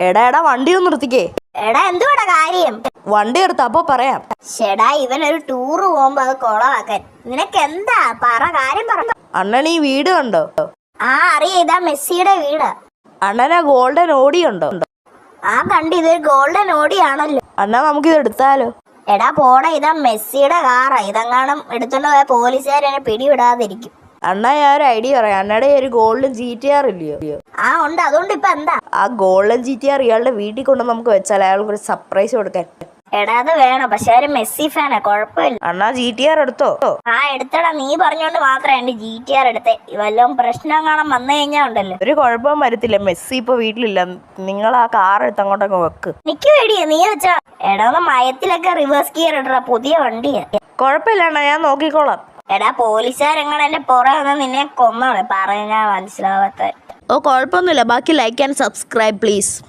എടാ എടാ വണ്ടി ഒന്ന് നിർത്തിക്കേ. എടാ എന്തുവാടാ കാര്യം? വണ്ടി എടുത്ത അപ്പൊ പറയാം. ഷെടാ ഇവനൊരു ടൂറ് പോകുമ്പോ അത് കൊളവാക്കാൻ. നിനക്ക് എന്താ പറ, കാര്യം പറ. അണ്ണൻ ഈ വീട് കണ്ടോ? ആ അറിയാം, ഇതാ മെസ്സിയുടെ വീട്. അണ്ണനാ ഗോൾഡൻ ഓടി ഉണ്ടോ? ആ കണ്ട്, ഇതൊരു ഗോൾഡൻ ഓടി ആണല്ലോ. അണ്ണാ നമുക്കിത് എടുത്താലോ? എടാ പോടാ, ഇതാ മെസ്സിയുടെ കാറാ. ഇതെങ്ങാനും എടുത്തോണ്ട് പോയ പോലീസുകാരെന്നെ പിടിവിടാതിരിക്കും. അണ്ണാ ഞാൻ ഒരു ഐഡിയ പറയാം. അണ്ണയുടെ ഒരു ഗോൾഡൻ GTR ഇല്ലയോ? ആ ഉണ്ട്, അതുകൊണ്ട് ഇപ്പൊ എന്താ? ആ ഗോൾഡൻ GTR ഇയാളുടെ വീട്ടിൽ കൊണ്ട് നമുക്ക് വെച്ചാൽ അയാൾക്ക് ഒരു സർപ്രൈസ് കൊടുക്കാൻ. എടാ അത് വേണം, പക്ഷെ ഒരു മെസ്സി ഫാനാ, കുഴപ്പമില്ല. അണ്ണാ GTR എടുത്തോ? ആ എടുത്തടാ, നീ പറഞ്ഞോണ്ട് മാത്രം എന്റെ GTR എടുത്തേ. വല്ലതും പ്രശ്നം കാണാൻ വന്നു കഴിഞ്ഞാ ഉണ്ടല്ലോ. ഒരു കുഴപ്പവും വരത്തില്ല. മെസ്സി ഇപ്പൊ വീട്ടിലില്ല. നിങ്ങൾ ആ കാർ എടുത്ത് അങ്ങോട്ടൊക്കെ വെക്ക്. നിക്ക് പേടിയ, നീ വെച്ചാ. എടാ ഒന്ന് മയത്തിലൊക്കെ റിവേഴ്സ് ഗിയർ ഇടടാ, പുതിയ വണ്ടിയാ. കുഴപ്പമില്ല അണ്ണാ, ഞാൻ നോക്കിക്കോളാം. എടാ പോലീസുകാരെങ്ങനെ എന്റെ പുറകെ വന്ന് നിന്നെ കൊന്നോളെ, പറഞ്ഞാ മനസ്സിലാവാത്ത. ഓ കുഴപ്പമൊന്നുമില്ല. ബാക്കി ലൈക്ക് ആൻഡ് സബ്സ്ക്രൈബ് പ്ലീസ്.